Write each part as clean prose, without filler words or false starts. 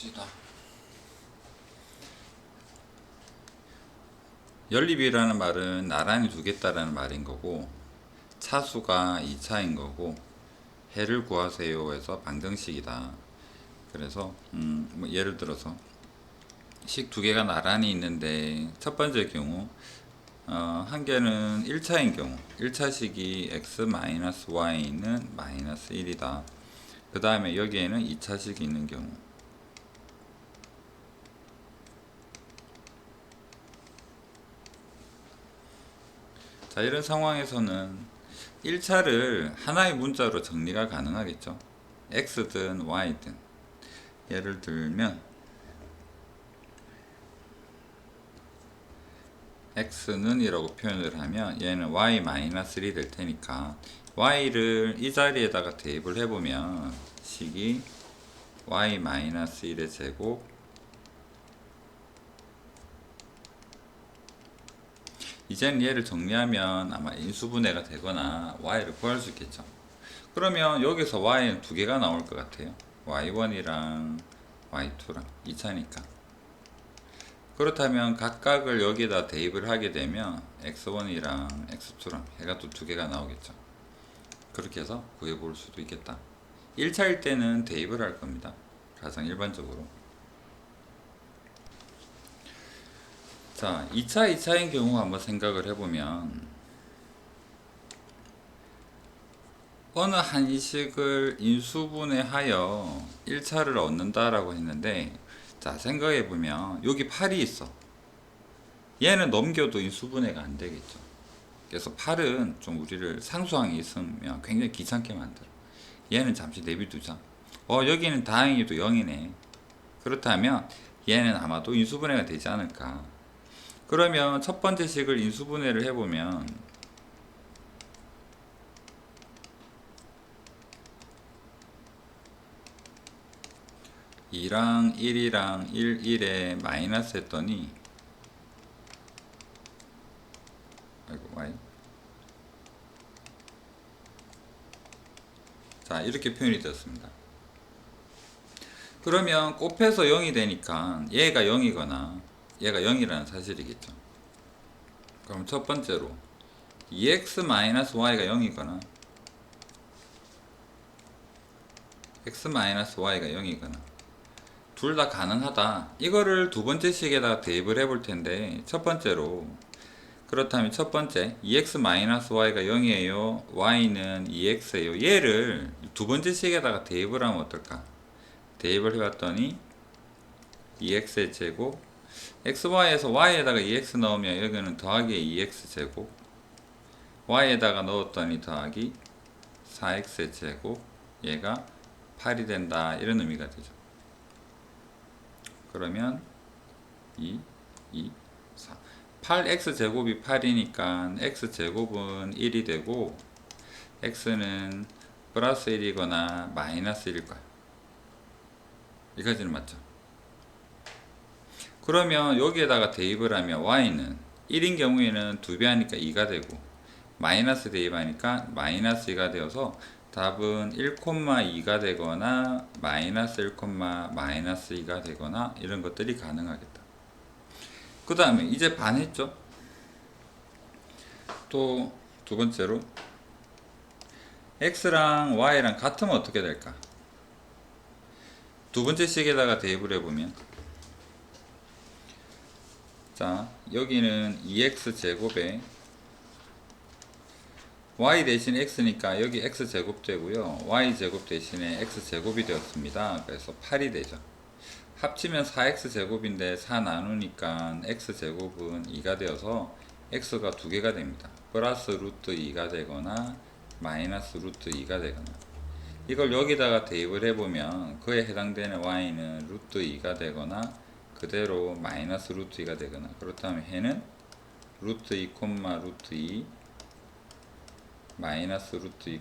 봅시다. 연립이라는 말은 나란히 두겠다라는 말인 거고, 차수가 2차인 거고, 해를 구하세요 해서 방정식이다. 그래서 뭐 예를 들어서 식 두 개가 나란히 있는데 첫 번째 경우 한 개는 1차인 경우 1차식이 x-y는 마이너스 1이다. 그 다음에 여기에는 2차식이 있는 경우, 자, 이런 상황에서는 1차를 하나의 문자로 정리가 가능하겠죠. x든 y든. 예를 들면 x는 이라고 표현을 하면 얘는 y-1이 될 테니까 y를 이 자리에다가 대입을 해보면 식이 y-1의 제곱, 이제는 얘를 정리하면 아마 인수분해가 되거나 y를 구할 수 있겠죠. 그러면 여기서 y는 두 개가 나올 것 같아요. y1이랑 y2랑 2차니까. 그렇다면 각각을 여기다 대입을 하게 되면 x1이랑 x2랑 해가 또 두 개가 나오겠죠. 그렇게 해서 구해볼 수도 있겠다. 1차일 때는 대입을 할 겁니다. 가장 일반적으로. 자, 2차인 경우 한번 생각을 해보면 어느 한 이식을 인수분해하여 1차를 얻는다라고 했는데, 자, 생각해보면 여기 8이 있어. 얘는 넘겨도 인수분해가 안 되겠죠. 그래서 8은 좀 우리를 상수항이 있으면 굉장히 귀찮게 만들어. 얘는 잠시 내비두자. 여기는 다행히도 0이네. 그렇다면 얘는 아마도 인수분해가 되지 않을까. 그러면 첫 번째 식을 인수분해를 해보면 2랑 1이랑 1, 1에 마이너스 했더니, 아이고, y. 자, 이렇게 표현이 되었습니다. 그러면 곱해서 0이 되니까 얘가 0이거나 얘가 0이라는 사실이겠죠. 그럼 첫 번째로 2x-y가 0이거나 x-y가 0이거나 둘 다 가능하다. 이거를 두 번째 식에다가 대입을 해볼 텐데, 첫 번째로 그렇다면 첫 번째 2x-y가 0이에요. y는 2x예요. 얘를 두 번째 식에다가 대입을 하면 어떨까? 대입을 해봤더니 2x의 제곱, xy에서 y에다가 2x 넣으면 여기는 더하기 2x 제곱, y에다가 넣었더니 더하기 4x의 제곱, 얘가 8이 된다. 이런 의미가 되죠. 그러면 2, 4. 8x 제곱이 8이니까 x 제곱은 1이 되고 x는 플러스 1이거나 마이너스 1일 거야. 여기까지는 맞죠? 그러면 여기에다가 대입을 하면 y는 1인 경우에는 2배 하니까 2가 되고, 마이너스 대입하니까 마이너스 2가 되어서 답은 1,2가 되거나 마이너스 1, 마이너스 2가 되거나 이런 것들이 가능하겠다. 그 다음에 이제 반했죠? 또 두 번째로 x랑 y랑 같으면 어떻게 될까? 두 번째 식에다가 대입을 해보면, 자, 여기는 2x 제곱에 y 대신 x니까 여기 x 제곱 되고요, y 제곱 대신에 x 제곱이 되었습니다. 그래서 8이 되죠. 합치면 4x 제곱인데 4 나누니까 x 제곱은 2가 되어서 x가 두 개가 됩니다. 플러스 루트 2가 되거나 마이너스 루트 2가 되거나. 이걸 여기다가 대입을 해보면 그에 해당되는 y는 루트 2가 되거나 그대로 마이너스 루트 2가 되거나, 그렇다면 해는 루트 2, 루트 2 마이너스 루트 2,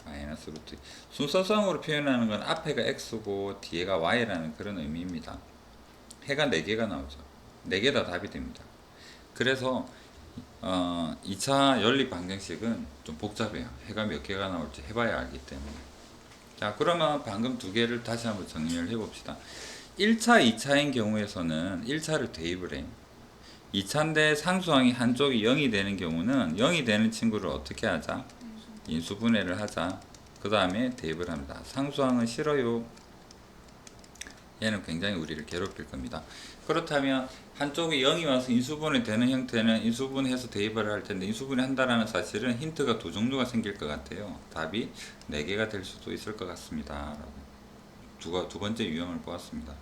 마이너스 루트 2. 순서상으로 표현하는 건 앞에가 x고 뒤에가 y라는 그런 의미입니다. 해가 4개가 나오죠. 4개 다 답이 됩니다. 그래서 2차 연립 방정식은 좀 복잡해요. 해가 몇 개가 나올지 해봐야 알기 때문에. 자, 그러면 방금 두 개를 다시 한번 정리를 해봅시다. 1차, 2차인 경우에서는 1차를 대입을 해. 2차인데 상수항이 한쪽이 0이 되는 경우는 0이 되는 친구를 어떻게 하자? 인수분해를 하자. 그 다음에 대입을 합니다. 상수항은 싫어요. 얘는 굉장히 우리를 괴롭힐 겁니다. 그렇다면 한쪽이 0이 와서 인수분해 되는 형태는 인수분해해서 대입을 할 텐데, 인수분해 한다라는 사실은 힌트가 두 종류가 생길 것 같아요. 답이 4개가 될 수도 있을 것 같습니다. 두 번째 유형을 보았습니다.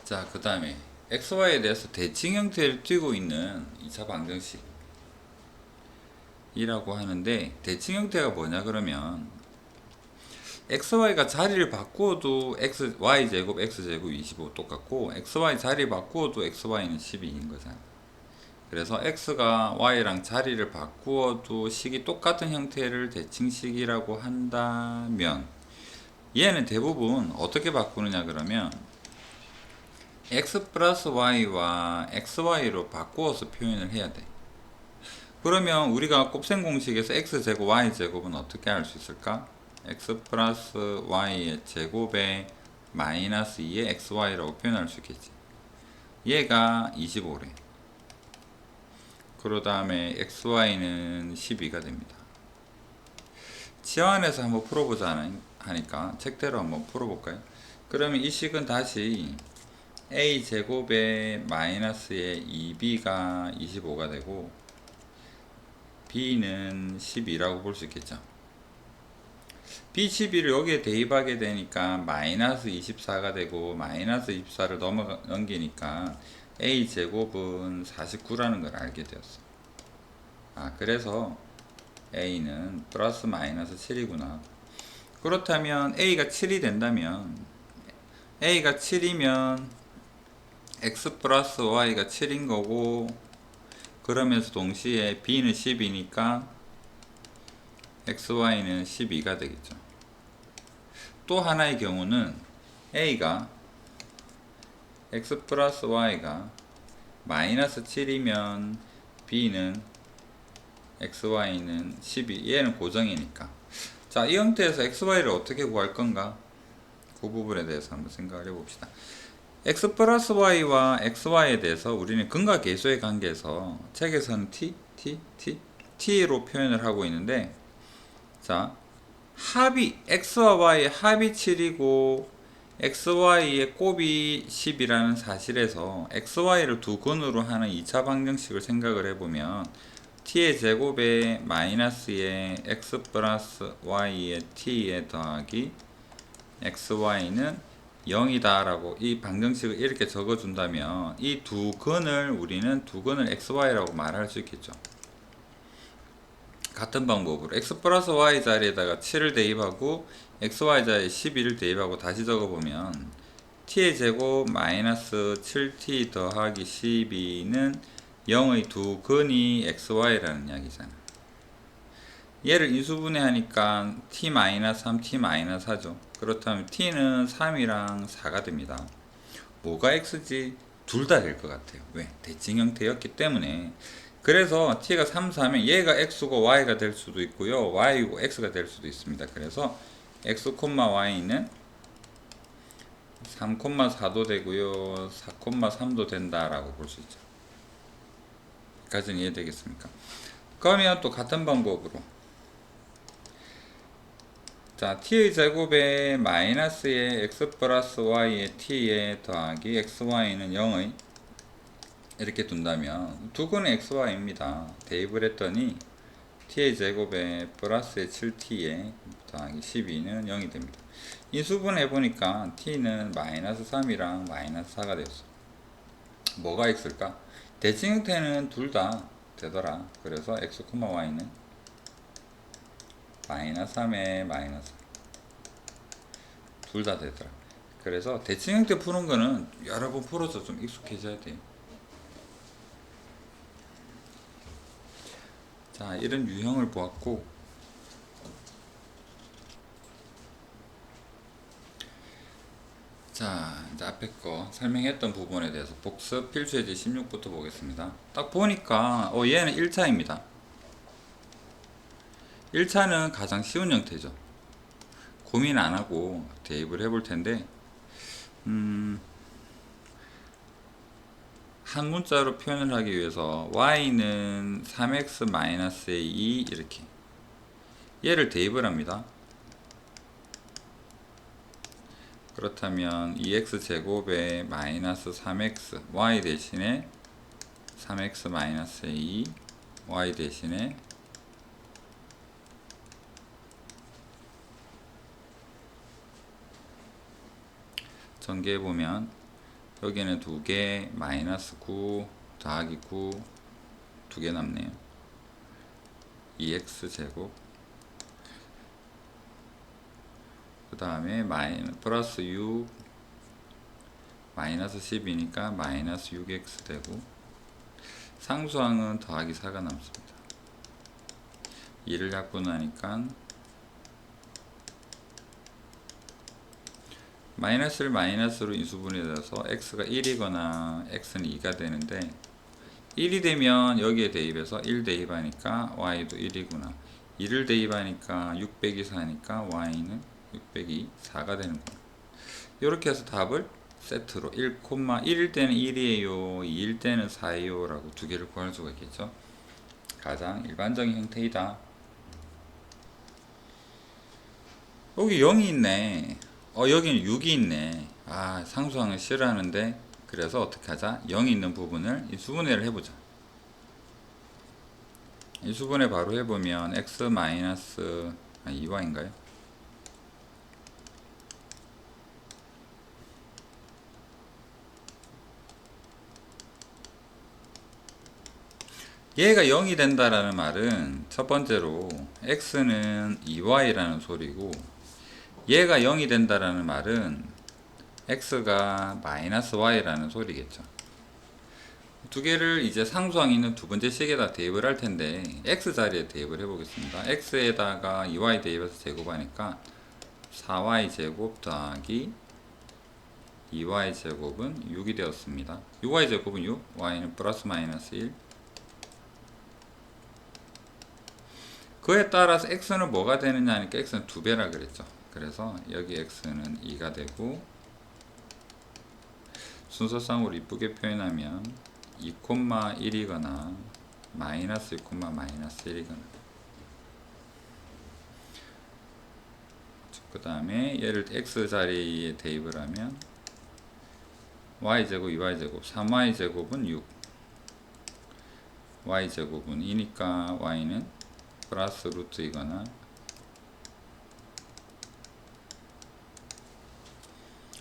자, 그 다음에 XY에 대해서 대칭 형태를 띄고 있는 2차 방정식이라고 하는데, 대칭 형태가 뭐냐 그러면 XY가 자리를 바꾸어도 Y제곱 X제곱 25 똑같고, XY 자리 바꾸어도 XY는 12인 거잖아. 그래서 X가 Y랑 자리를 바꾸어도 식이 똑같은 형태를 대칭식이라고 한다면, 얘는 대부분 어떻게 바꾸느냐 그러면 X 플러스 Y와 XY로 바꾸어서 표현을 해야 돼. 그러면 우리가 곱셈 공식에서 X제곱 Y제곱은 어떻게 할 수 있을까? X 플러스 Y의 제곱에 마이너스 2의 XY라고 표현할 수 있겠지. 얘가 25래. 그 다음에 XY는 12가 됩니다. 치환해서 한번 풀어보자 하니까 책대로 한번 풀어볼까요? 그러면 이 식은 다시 A제곱에 마이너스의 2B가 25가 되고, B는 12라고 볼 수 있겠죠. B12를 여기에 대입하게 되니까 마이너스 24가 되고, 마이너스 24를 넘기니까 A제곱은 49라는 걸 알게 되었어. 그래서 A는 플러스 마이너스 7이구나. 그렇다면 A가 7이 된다면, A가 7이면 X 플러스 Y가 7인 거고, 그러면서 동시에 B는 10이니까 XY는 12가 되겠죠. 또 하나의 경우는 A가 X 플러스 Y가 마이너스 7이면 B는 XY는 12, 얘는 고정이니까. 자, 이 형태에서 XY를 어떻게 구할 건가? 그 부분에 대해서 한번 생각을 해봅시다. X 플러스 Y와 XY에 대해서 우리는 근과 계수의 관계에서 책에서는 T로 표현을 하고 있는데, 자, X와 Y의 합이 7이고 XY의 곱이 10이라는 사실에서 XY를 두 근으로 하는 2차 방정식을 생각을 해보면, T의 제곱에 마이너스의 X 플러스 Y의 T에 더하기 XY는 0이다 라고 이 방정식을 이렇게 적어준다면, 이 두 근을 우리는 두 근을 XY라고 말할 수 있겠죠. 같은 방법으로 X 플러스 Y 자리에다가 7을 대입하고 XY 자리에 12를 대입하고 다시 적어보면, T의 제곱 마이너스 7T 더하기 12는 0의 두 근이 XY라는 이야기잖아. 얘를 인수분해하니까 T-3, T-4죠. 그렇다면 T는 3이랑 4가 됩니다. 뭐가 X지? 둘 다 될 것 같아요. 왜? 대칭 형태였기 때문에. 그래서 T가 3, 4면 얘가 X고 Y가 될 수도 있고요, Y고 X가 될 수도 있습니다. 그래서 X, Y는 3, 4도 되고요, 4, 3도 된다라고 볼 수 있죠. 여기까지는 이해되겠습니까? 그러면 또 같은 방법으로, 자, T의 제곱에 마이너스의 X 플러스 Y의 T에 더하기 XY는 0의 이렇게 둔다면 두 근의 XY입니다. 대입을 했더니 T의 제곱에 플러스의 7T에 더하기 12는 0이 됩니다. 인수분 해보니까 T는 마이너스 3이랑 마이너스 4가 되었어. 뭐가 X일까? 대칭 형태는 둘 다 되더라. 그래서 X, Y는 마이너스 3에 마이너스 둘 다 되더라. 그래서 대칭 형태 푸는 거는 여러 번 풀어서 좀 익숙해져야 돼요. 자, 이런 유형을 보았고, 자, 이제 앞에 거 설명했던 부분에 대해서 복습 필수예제 16부터 보겠습니다. 딱 보니까 얘는 1차입니다. 1차는 가장 쉬운 형태죠. 고민 안 하고 대입을 해볼 텐데, 한 문자로 표현을 하기 위해서 y는 3x-의 2 이렇게 얘를 대입을 합니다. 그렇다면 2x 제곱에 마이너스 3x y 대신에 3x-의 2 y 대신에 전개해보면 여기는 2개 마이너스 9 더하기 9 2개 남네요. 2x 제곱 그 다음에 플러스 6 마이너스 10이니까 마이너스 6x 되고 상수항은 더하기 4가 남습니다. 2를 약분하니까 마이너스를 마이너스로 인수분해해서 x가 1이거나 x는 2가 되는데 1이 되면 여기에 대입해서 1 대입하니까 y도 1이구나. 2를 대입하니까 6 빼기 4니까 y는 6 빼기 4가 되는구나. 이렇게 해서 답을 세트로 1,1일 때는 1이에요 2일 때는 4에요 라고 두 개를 구할 수가 있겠죠. 가장 일반적인 형태이다. 여기 0이 있네. 여기는 6이 있네. 상수항을 싫어하는데 그래서 어떻게 하자? 0이 있는 부분을 인수분해를 해보자. 인수분해 바로 해보면 x 마이너스 2y인가요? 얘가 0이 된다라는 말은 첫 번째로 x는 2y라는 소리고 얘가 0이 된다라는 말은 x가 마이너스 y라는 소리겠죠. 두 개를 이제 상수항이 있는 두 번째 식에다 대입을 할 텐데 x 자리에 대입을 해 보겠습니다. x에다가 2y 대입해서 제곱하니까 4y 제곱 더하기 2y 제곱은 6이 되었습니다. 6y 제곱은 6, y는 플러스 마이너스 1. 그에 따라서 x는 뭐가 되느냐 하니까 x는 2배라 그랬죠. 그래서 여기 x는 2가 되고 순서상으로 이쁘게 표현하면 2,1이거나 마이너스 2, 마이너스 1이거나 그 다음에 얘를 x 자리에 대입을 하면 y제곱 2y제곱 3y제곱은 6 y제곱은 2니까 y는 플러스 루트이거나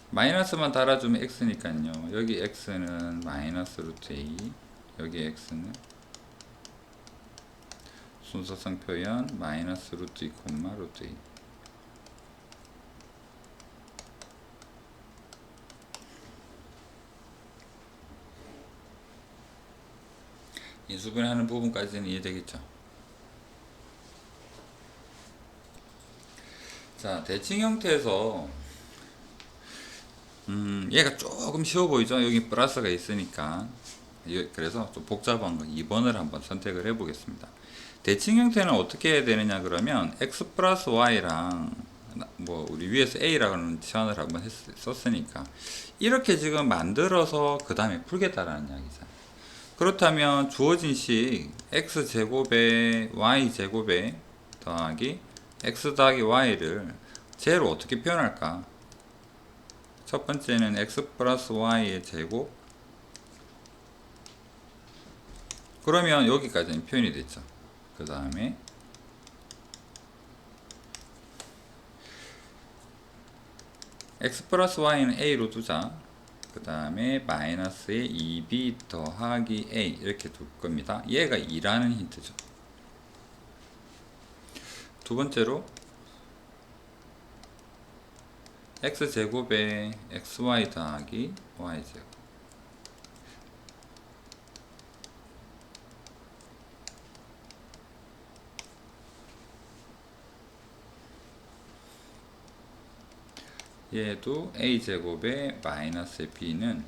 마이너스만 달아주면 x니까요. 여기 x는 마이너스 루트 2 여기 x는 순서상 표현 마이너스 루트 2, 루트 2 인수분해하는 부분까지는 이해되겠죠. 자, 대칭 형태에서 얘가 조금 쉬워 보이죠? 여기 플러스가 있으니까. 그래서 좀 복잡한 거 2번을 한번 선택을 해 보겠습니다. 대칭 형태는 어떻게 해야 되느냐 그러면 x 플러스 y랑 뭐 우리 위에서 a라는 치환을 한번 썼으니까 이렇게 지금 만들어서 그 다음에 풀겠다라는 이야기죠. 그렇다면 주어진 식 x 제곱에 y 제곱에 더하기 x 더하기 y를 제로 어떻게 표현할까? 첫 번째는 x 플러스 y의 제곱. 그러면 여기까지는 표현이 됐죠. 그 다음에 x 플러스 y는 a로 두자. 그 다음에 마이너스에 2b 더하기 a 이렇게 둘 겁니다. 얘가 2라는 힌트죠. 두 번째로 x제곱에 xy 더하기 y제곱 얘도 a제곱에 마이너스 b는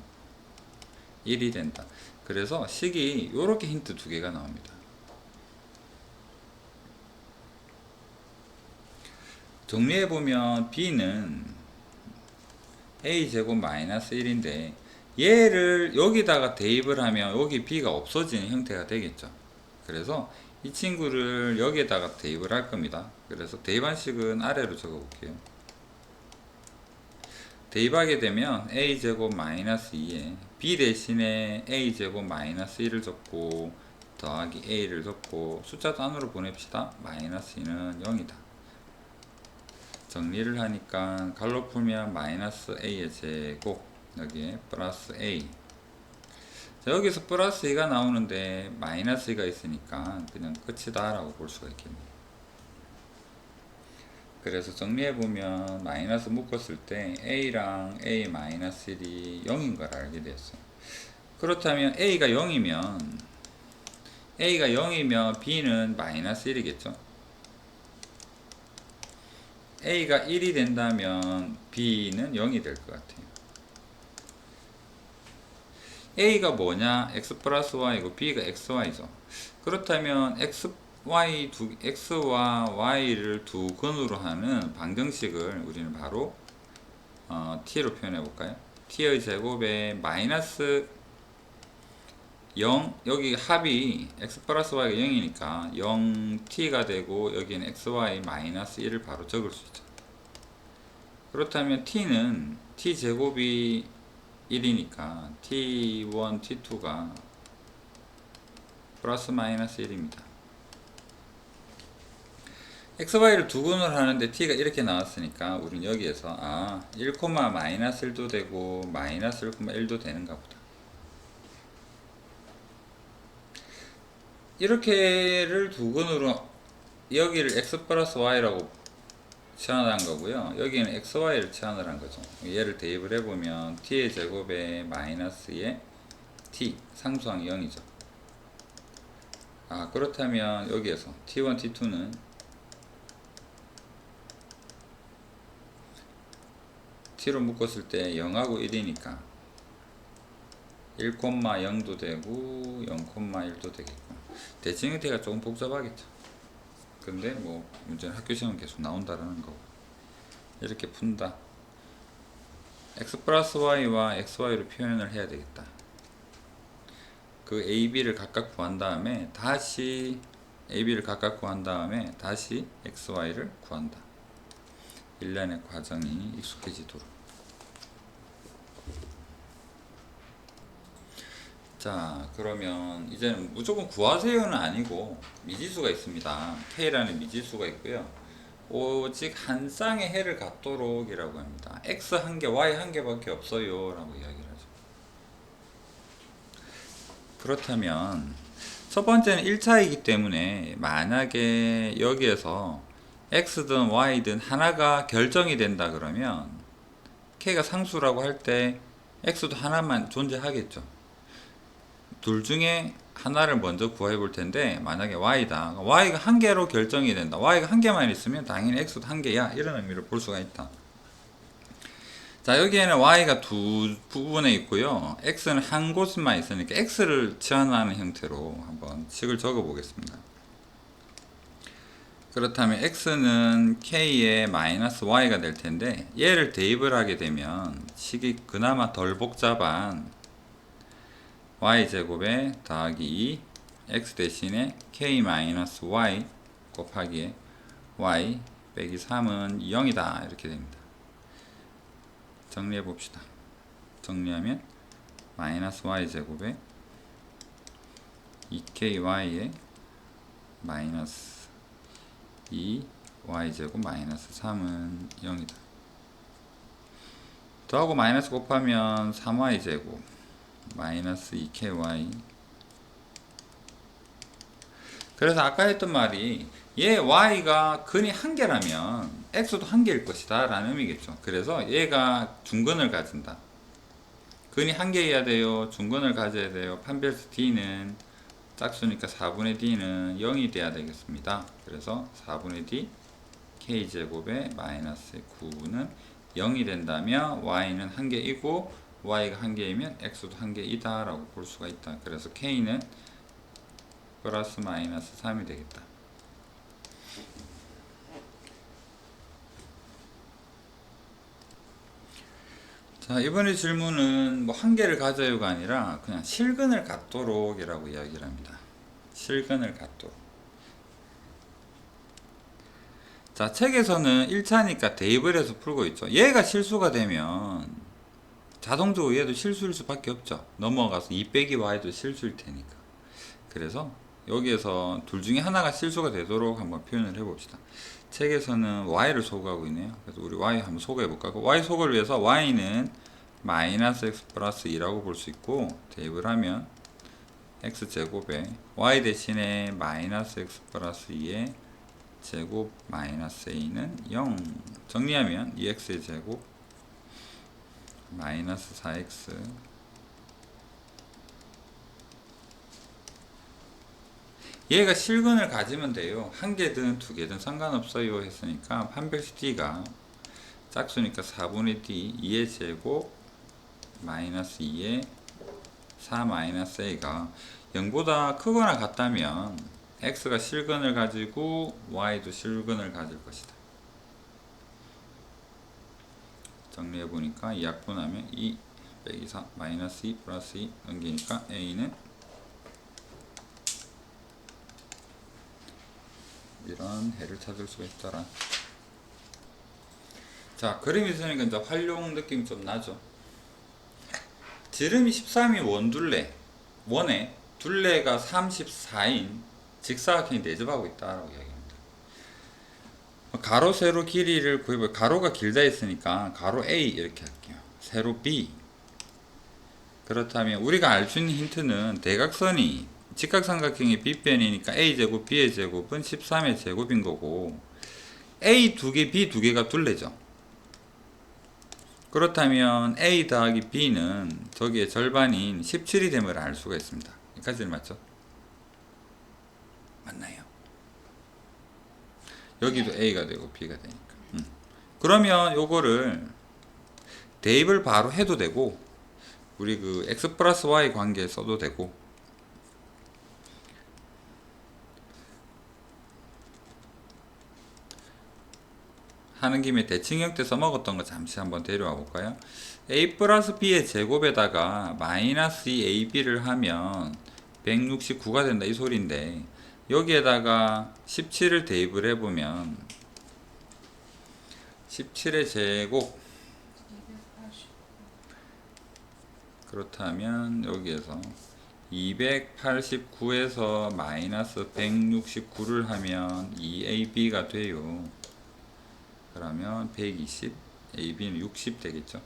1이 된다. 그래서 식이 이렇게 힌트 두 개가 나옵니다. 정리해보면 b는 a제곱 마이너스 1인데 얘를 여기다가 대입을 하면 여기 b가 없어지는 형태가 되겠죠. 그래서 이 친구를 여기에다가 대입을 할 겁니다. 그래서 대입한식은 아래로 적어 볼게요. 대입하게 되면 a제곱 마이너스 2에 b 대신에 a제곱 마이너스 1을 적고 더하기 a를 적고 숫자도 안으로 보냅시다. 마이너스 2는 0이다. 정리를 하니까 갈로 풀면 마이너스 a의 제곱 여기에 플러스 a. 자, 여기서 플러스 2가 나오는데 마이너스 2가 있으니까 그냥 끝이다 라고 볼 수가 있겠네요. 그래서 정리해보면 마이너스 묶었을 때 a랑 a 마이너스 1이 0인 걸 알게 됐어요. 그렇다면 a가 0이면 b는 마이너스 1이겠죠. a가 1이 된다면 b는 0이 될 것 같아요. a가 뭐냐? x 플러스 y이고 b가 xy죠. 그렇다면 x와 y를 두 근으로 하는 방정식을 우리는 바로 t로 표현해 볼까요? t의 제곱에 마이너스 0, 여기 합이 x 플러스 y가 0이니까 0t가 되고 여기는 xy 마이너스 1을 바로 적을 수 있죠. 그렇다면 t는 t 제곱이 1이니까 t1, t2가 플러스 마이너스 1입니다. xy를 두 근으로 하는데 t가 이렇게 나왔으니까 우리는 여기에서 1, 마이너스 1도 되고 마이너스 1,1도 되는가 보다. 이렇게를 두 근으로 여기를 x 플러스 y라고 치환을 한 거고요. 여기는 xy를 치환을 한 거죠. 얘를 대입을 해보면 t의 제곱에 마이너스의 t 상수항이 0이죠. 그렇다면 여기에서 t1, t2는 t로 묶었을 때 0하고 1이니까 1,0도 되고 0,1도 되겠고 대칭 형태가 조금 복잡하겠죠. 근데 뭐 문제는 학교 시험은 계속 나온다라는 거고 이렇게 푼다. x 플러스 y와 xy로 표현을 해야 되겠다. 그 a,b를 각각 구한 다음에 다시 a,b를 각각 구한 다음에 다시 xy를 구한다. 일련의 과정이 익숙해지도록. 자, 그러면 이제는 무조건 구하세요는 아니고 미지수가 있습니다. k라는 미지수가 있고요. 오직 한 쌍의 해를 갖도록 이라고 합니다. x 한 개, y 한 개밖에 없어요 라고 이야기를 하죠. 그렇다면 첫 번째는 1차이기 때문에 만약에 여기에서 x든 y든 하나가 결정이 된다 그러면 k가 상수라고 할 때 x도 하나만 존재하겠죠. 둘 중에 하나를 먼저 구해 볼 텐데 만약에 y다. y가 한 개로 결정이 된다. y가 한 개만 있으면 당연히 x도 한 개야. 이런 의미로 볼 수가 있다. 자, 여기에는 y가 두 부분에 있고요. x는 한 곳만 있으니까 x를 치환하는 형태로 한번 식을 적어 보겠습니다. 그렇다면 x는 k의 마이너스 y가 될 텐데 얘를 대입을 하게 되면 식이 그나마 덜 복잡한 y제곱에 더하기 2 x 대신에 k-y 곱하기 y 빼기 3은 0이다 이렇게 됩니다. 정리해 봅시다. 정리하면 마이너스 y제곱에 2ky에 마이너스 2y제곱 마이너스 3은 0이다. 더하고 마이너스 곱하면 3y제곱 마이너스 2ky. 그래서 아까 했던 말이 얘 y가 근이 한 개라면 x도 한 개일 것이다 라는 의미겠죠. 그래서 얘가 중근을 가진다. 근이 한 개여야 돼요. 중근을 가져야 돼요. 판별수 d는 짝수니까 4분의 d는 0이 돼야 되겠습니다. 그래서 4분의 d k제곱에 마이너스 9는 0이 된다면 y는 한 개이고 y가 한 개이면 x도 한 개이다 라고 볼 수가 있다. 그래서 k는 플러스 마이너스 3이 되겠다. 자, 이번에 질문은 뭐 한 개를 가져요가 아니라 그냥 실근을 갖도록 이라고 이야기를 합니다. 실근을 갖도록. 자, 책에서는 1차니까 대입을 해서 풀고 있죠. 얘가 실수가 되면 자동적으로 얘도 실수일 수밖에 없죠. 넘어가서 2 빼기 y도 실수일 테니까. 그래서 여기에서 둘 중에 하나가 실수가 되도록 한번 표현을 해봅시다. 책에서는 y를 소거하고 있네요. 그래서 우리 y 한번 소거해 볼까? y 소거를 위해서 y는 마이너스 x 플러스 2라고 볼 수 있고, 대입을 하면 x제곱에 y 대신에 마이너스 x 플러스 2의 제곱 마이너스 a는 0. 정리하면 2x의 제곱 마이너스 4x 얘가 실근을 가지면 돼요. 한 개든 두 개든 상관없어요 했으니까 판별식 d가 짝수니까 4분의 d 2의 제곱 마이너스 2의 4 마이너스 a가 0보다 크거나 같다면 x가 실근을 가지고 y도 실근을 가질 것이다. 정리해보니까 2 약분하면 2 빼기 4 마이너스 2 플러스 2 넘기니까 a는 이런 해를 찾을 수가 있더라. 자, 그림이 있으니까 이제 활용 느낌이 좀 나죠. 지름이 13인 원둘레, 원에 둘레가 34인 직사각형이 내접하고 있다라고 이야기합니다. 가로 세로 길이를 구해볼. 가로가 길다 했으니까 가로 A 이렇게 할게요. 세로 B. 그렇다면 우리가 알 수 있는 힌트는 대각선이 직각삼각형의 빗변이니까 a제곱 b의 제곱은 13의 제곱인 거고, a 두 개 b 두 개가 둘레죠. 그렇다면 a 더하기 b는 저기에 절반인 17이 됨을 알 수가 있습니다. 여기까지는 맞죠? 맞나요? 여기도 a가 되고 b가 되니까. 그러면 요거를 대입을 바로 해도 되고, 우리 그 x 플러스 y 관계에 써도 되고, 하는 김에 대칭형 때 써먹었던 거 잠시 한번 데려와 볼까요? a 플러스 b의 제곱에다가 마이너스 2ab를 하면 169가 된다 이 소리인데, 여기에다가 17을 대입을 해보면 17의 제곱, 그렇다면 여기에서 289에서 마이너스 169를 하면 2ab가 돼요. 그러면 120, AB는 60 되겠죠.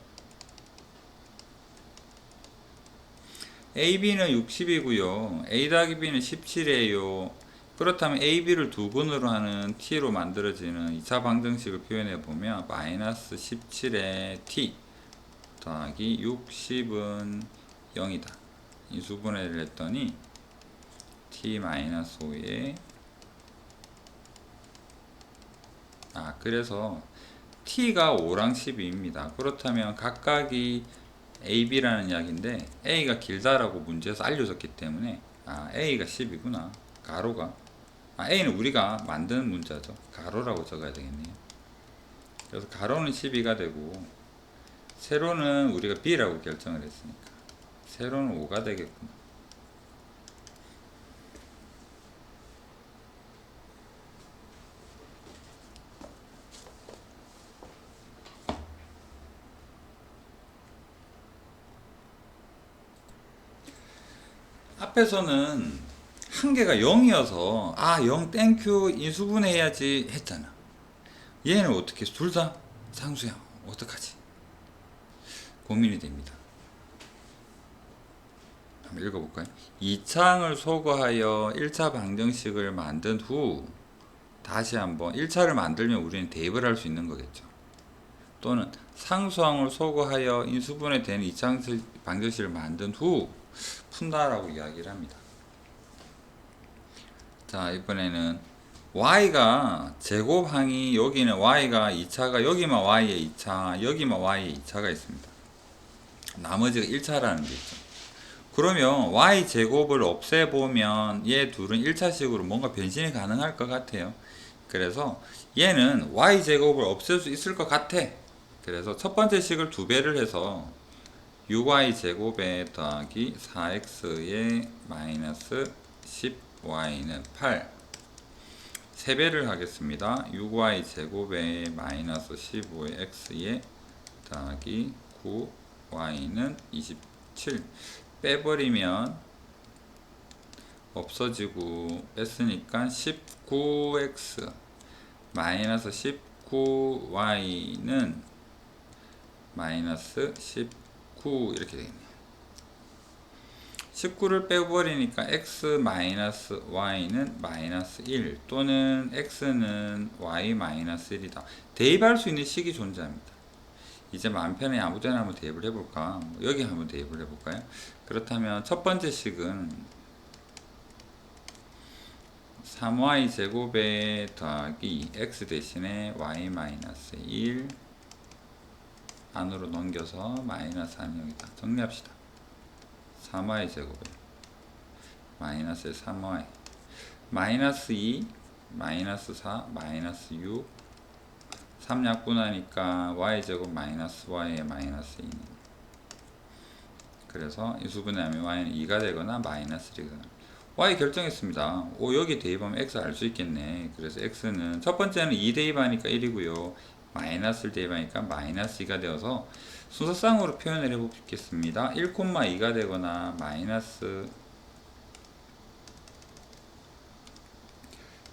AB는 60이고요. A 더하기 B는 17이에요. 그렇다면 AB를 두 근으로 하는 T로 만들어지는 2차 방정식을 표현해 보면 마이너스 17의 T 더하기 60은 0이다. 인수분해를 했더니 T 마이너스 5에 그래서 T가 5랑 12입니다. 그렇다면 각각이 AB라는 이야기인데 A가 길다라고 문제에서 알려줬기 때문에 A가 10이구나. 가로가 A는 우리가 만드는 문자죠. 가로라고 적어야 되겠네요. 그래서 가로는 12가 되고 세로는 우리가 B라고 결정을 했으니까 세로는 5가 되겠구나. 앞에서는 한 개가 0이어서 0 땡큐 인수분해해야지 했잖아. 얘는 어떻게 둘 다 상수야. 어떡하지? 고민이 됩니다. 한번 읽어볼까요? 2차항을 소거하여 1차 방정식을 만든 후 다시 한번 1차를 만들면 우리는 대입을 할 수 있는 거겠죠. 또는 상수항을 소거하여 인수분해되는 2차 방정식을 만든 후 푼다라고 이야기를 합니다. 자, 이번에는 y가 제곱항이 여기는 y가 2차가 여기만 y의 2차, 여기만 y의 2차가 있습니다. 나머지가 1차라는 게 있죠. 그러면 y 제곱을 없애보면 얘 둘은 1차식으로 뭔가 변신이 가능할 것 같아요. 그래서 얘는 y 제곱을 없앨 수 있을 것 같아. 그래서 첫 번째 식을 2배를 해서 6y 제곱에 더하기 4x에 마이너스 10y는 8 3배를 하겠습니다. 6y 제곱에 마이너스 15의 x에 더하기 9y는 27 빼버리면 없어지고 뺐으니까 19x 마이너스 19y는 마이너스 19 이렇게 되겠네요. 19를 빼버리니까 x 마이너스 y는 마이너스 1 또는 x는 y 마이너스 1이다. 대입할 수 있는 식이 존재합니다. 이제 마음 편히 아무데나 한번 대입을 해볼까? 여기 한번 대입을 해볼까요? 그렇다면 첫 번째 식은 3y 제곱에 더하기 x 대신에 y 마이너스 1 안으로 넘겨서 마이너스 한형이다. 정리합시다. 3y 제곱에 마이너스 3y 마이너스 2 마이너스 4 마이너스 6 3 약분하니까 y제곱 마이너스 y의 마이너스 2 그래서 인수분해하면 y는 2가 되거나 마이너스 1이 되거나 y 결정했습니다. 오 여기 대입하면 x 알 수 있겠네. 그래서 x는 첫 번째는 2 대입하니까 1이고요. 마이너스를 대입하니까 마이너스 2가 되어서 순서상으로 표현을 해보겠습니다. 1,2가 되거나 마이너스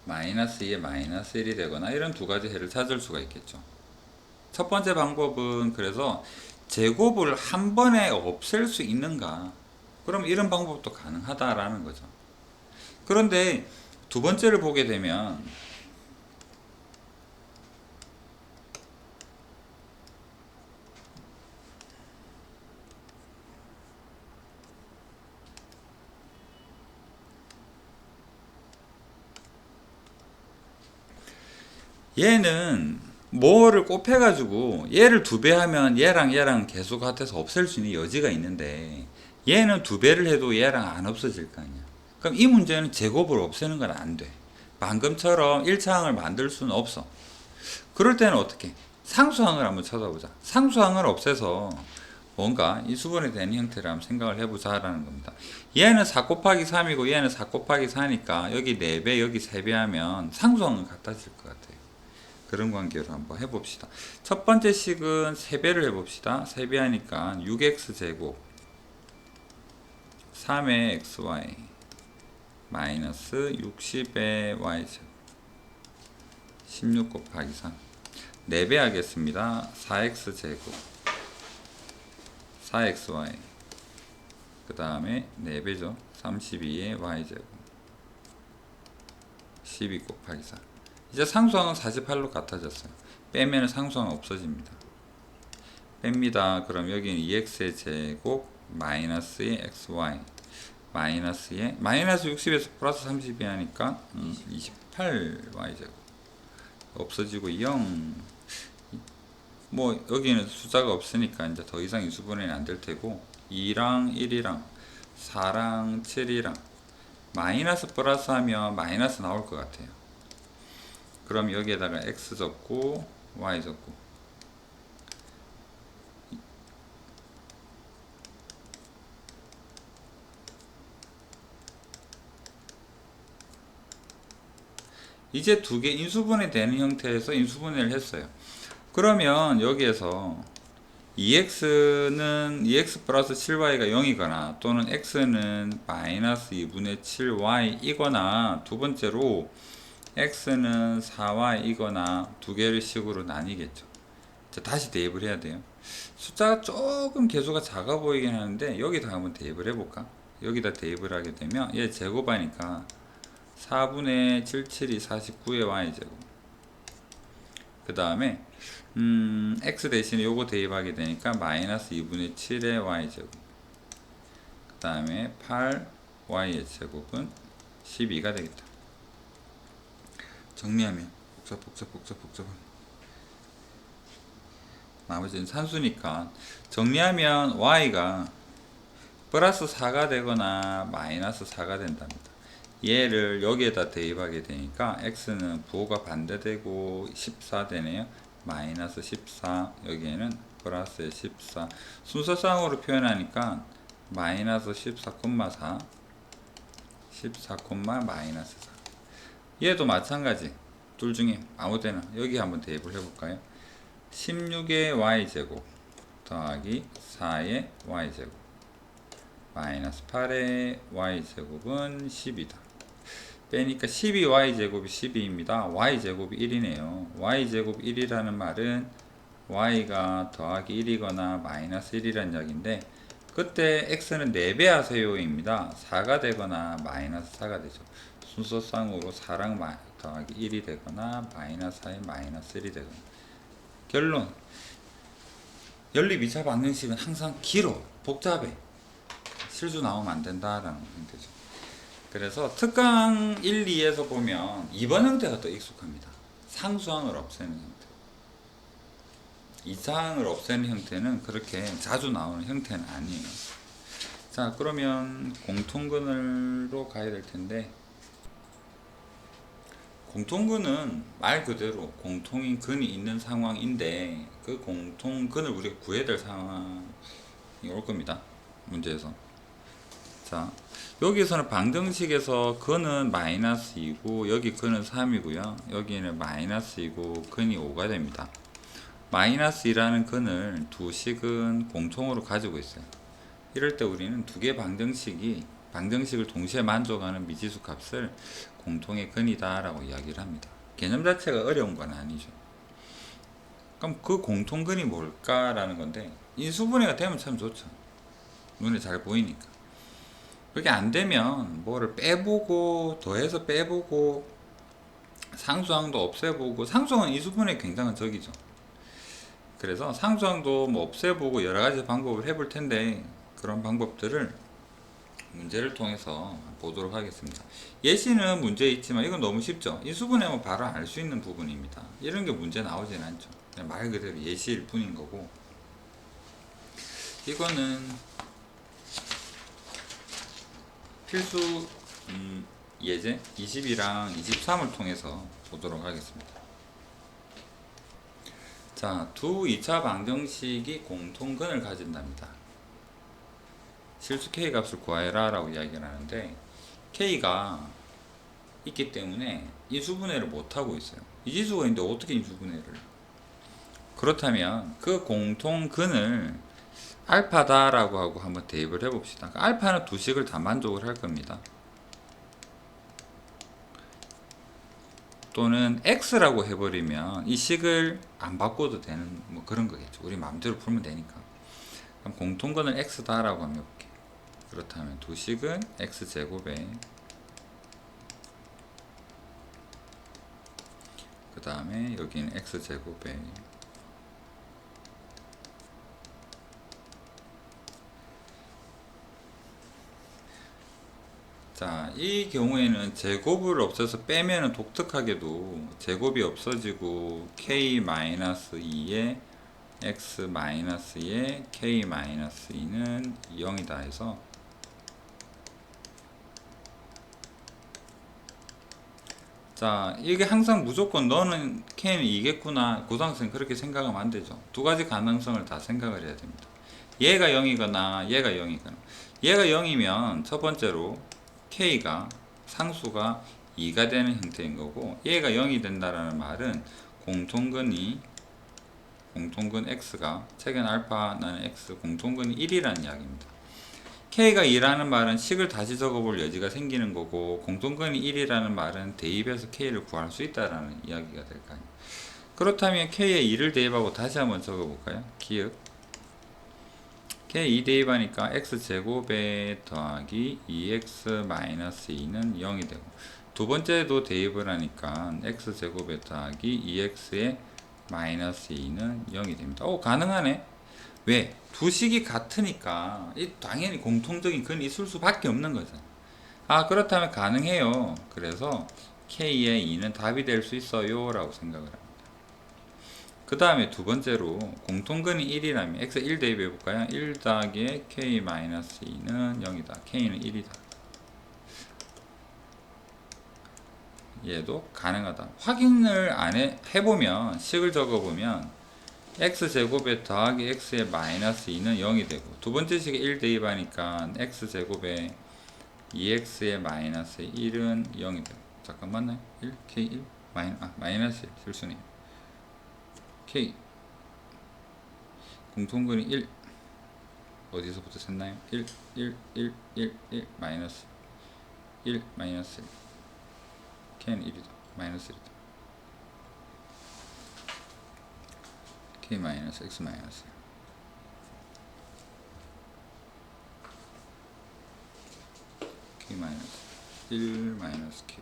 2에 마이너스 1이 되거나 이런 두 가지 해를 찾을 수가 있겠죠. 첫 번째 방법은 그래서 제곱을 한 번에 없앨 수 있는가? 그럼 이런 방법도 가능하다라는 거죠. 그런데 두 번째를 보게 되면 얘는 뭐를 곱해가지고 얘를 2배 하면 얘랑 계속 같아서 없앨 수 있는 여지가 있는데 얘는 2배를 해도 얘랑 안 없어질 거 아니야. 그럼 이 문제는 제곱을 없애는 건 안 돼. 방금처럼 1차항을 만들 수는 없어. 그럴 때는 어떻게? 상수항을 한번 찾아보자. 상수항을 없애서 뭔가 인수분해 되는 형태를 한번 생각을 해보자 라는 겁니다. 얘는 4 곱하기 3이고 얘는 4 곱하기 4니까 여기 4배 여기 3배 하면 상수항은 같아질 것 같아요. 그런 관계로 한번 해봅시다. 첫 번째 식은 3배를 해봅시다. 3배 하니까 6x 제곱 3의 xy 마이너스 60의 y제곱 16 곱하기 3 4배 하겠습니다. 4x 제곱 4xy 그 다음에 4배죠. 32의 y제곱 12 곱하기 4 이제 상수항은 48로 같아졌어요. 빼면 상수항은 없어집니다. 뺍니다. 그럼 여기는 2x의 제곱 마이너스의 xy 마이너스의 마이너스 60에서 플러스 32 하니까 28y제곱 없어지고 0 뭐 여기는 숫자가 없으니까 이제 더 이상 인수분해는 안 될 테고 2랑 1이랑 4랑 7이랑 마이너스 플러스 하면 마이너스 나올 것 같아요. 그럼 여기에다가 x 적고 y 적고 이제 두 개 인수분해 되는 형태에서 인수분해를 했어요. 그러면 여기에서 2x는 2x 플러스 7y가 0이거나 또는 x는 마이너스 2분의 7y이거나 두 번째로 x는 4y이거나 두 개의 식으로 나뉘겠죠. 자, 다시 대입을 해야 돼요. 숫자가 조금 개수가 작아 보이긴 하는데 여기다 한번 대입을 해볼까? 여기다 대입을 하게 되면 얘 제곱하니까 4분의 77이 49의 y제곱 그 다음에 x 대신에 요거 대입하게 되니까 마이너스 2분의 7의 y제곱 그 다음에 8y의 제곱은 12가 되겠다. 정리하면 복잡 나머지는 산수니까 정리하면 y가 플러스 4가 되거나 마이너스 4가 된답니다. 얘를 여기에다 대입하게 되니까 x는 부호가 반대되고 14 되네요. 마이너스 14, 여기에는 플러스 14. 순서상으로 표현하니까 마이너스 14,4, 14, 마이너스 4. 얘도 마찬가지. 둘 중에 아무 데나 여기 한번 대입을 해볼까요? 16의 y제곱 더하기 4의 y제곱 마이너스 8의 y제곱은 10이다. 빼니까 12y제곱이 12입니다. y제곱이 1이네요. y제곱 1이라는 말은 y가 더하기 1이거나 마이너스 1이라는 이야기인데, 그때 x는 4배 하세요 입니다. 4가 되거나 마이너스 4가 되죠. 순서상으로 4랑 더하기 1이 되거나 마이너스 4에 마이너스 1이 되거나. 결론, 연립 2차 방정식은 항상 길어, 복잡해, 실수 나오면 안 된다라는 형태죠. 그래서 특강 1, 2에서 보면 2번 형태가 더 익숙합니다. 상수항을 없애는 형태. 2차항을 없애는 형태는 그렇게 자주 나오는 형태는 아니에요. 자, 그러면 공통근으로 가야 될 텐데, 공통근은 말 그대로 공통인 근이 있는 상황인데, 그 공통근을 우리가 구해야 될 상황이 올 겁니다. 문제에서. 자, 여기서는 방정식에서 근은 마이너스 2고 여기 근은 3이고요. 여기는 마이너스 2고 근이 5가 됩니다. 마이너스 2라는 근을 두 식은 공통으로 가지고 있어요. 이럴 때 우리는 두 개 방정식을 동시에 만족하는 미지수 값을 공통의 근이다 라고 이야기를 합니다. 개념 자체가 어려운 건 아니죠. 그럼 그 공통근이 뭘까라는 건데, 인수분해가 되면 참 좋죠. 눈에 잘 보이니까. 그게 안 되면 뭐를 빼보고 더해서 빼보고 상수항도 없애보고, 상수항은 인수분해 굉장한 적이죠. 그래서 상수항도 뭐 없애보고 여러 가지 방법을 해볼 텐데, 그런 방법들을 문제를 통해서 보도록 하겠습니다. 예시는 문제 있지만 이건 너무 쉽죠. 인수분해하면 바로 알 수 있는 부분입니다. 이런 게 문제 나오진 않죠. 그냥 말 그대로 예시일 뿐인 거고, 이거는 필수 예제 20이랑 23을 통해서 보도록 하겠습니다. 자, 두 2차 방정식이 공통근을 가진답니다. 실수 k 값을 구하여라 라고 이야기를 하는데, k가 있기 때문에 인수분해를 못하고 있어요. 이 지수가 있는데 어떻게 인수분해를. 그렇다면 그 공통근을 알파다 라고 하고 한번 대입을 해 봅시다. 알파는 두 식을 다 만족을 할 겁니다. 또는 x라고 해버리면 이 식을 안 바꿔도 되는 뭐 그런 거겠죠. 우리 마음대로 풀면 되니까. 그럼 공통근은 x다 라고 하면 해볼게요. 그렇다면 두 식은 x제곱에, 그 다음에 여기는 x제곱에, 자, 이 경우에는 제곱을 없애서 빼면은 독특하게도 제곱이 없어지고 k-2에 x-2에 k-2는 0이다 해서, 자, 이게 항상 무조건 너는 k는 2겠구나 고등학생 그렇게 생각하면 안 되죠. 두 가지 가능성을 다 생각을 해야 됩니다. 얘가 0이거나 얘가 0이거나. 얘가 0이면 첫 번째로 k가 상수가 2가 되는 형태인 거고, 얘가 0이 된다라는 말은 공통근 x가 최근 알파 나는 x 공통근이 1이라는 이야기입니다. k가 2라는 말은 식을 다시 적어볼 여지가 생기는 거고, 공통근이 1이라는 말은 대입해서 k를 구할 수 있다라는 이야기가 될 거 아니에요. 그렇다면 k에 2를 대입하고 다시 한번 적어볼까요? 기억. k 2 대입하니까 x제곱에 더하기 2x-2는 0이 되고, 두 번째도 대입을 하니까 x제곱에 더하기 2x의 마이너스 2는 0이 됩니다. 오, 가능하네. 왜? 두 식이 같으니까 당연히 공통적인 근이 있을 수밖에 없는 거잖아. 아, 그렇다면 가능해요. 그래서 k의 2는 답이 될 수 있어요 라고 생각을 합니다. 그 다음에 두 번째로 공통근이 1이라면 x 1 대입해 볼까요? 1 더하기 k-2는 0이다. k는 1이다. 얘도 가능하다. 확인을 안 해보면, 식을 적어보면 x제곱에 더하기 x의 마이너스 2는 0이 되고, 두 번째 식에 1 대입하니까 x제곱에 2x의 마이너스 1은 0이 되고, 잠깐 맞나요? 1? k1? 마이너스 1 실수네요. k 공통근이 1 어디서부터 셌나요? 1 마이너스 1 마이너스 1 k는 1이다. 마이너스 1이다. k 마이너스 x 마이너스 1 k 마이너스 1 마이너스 k.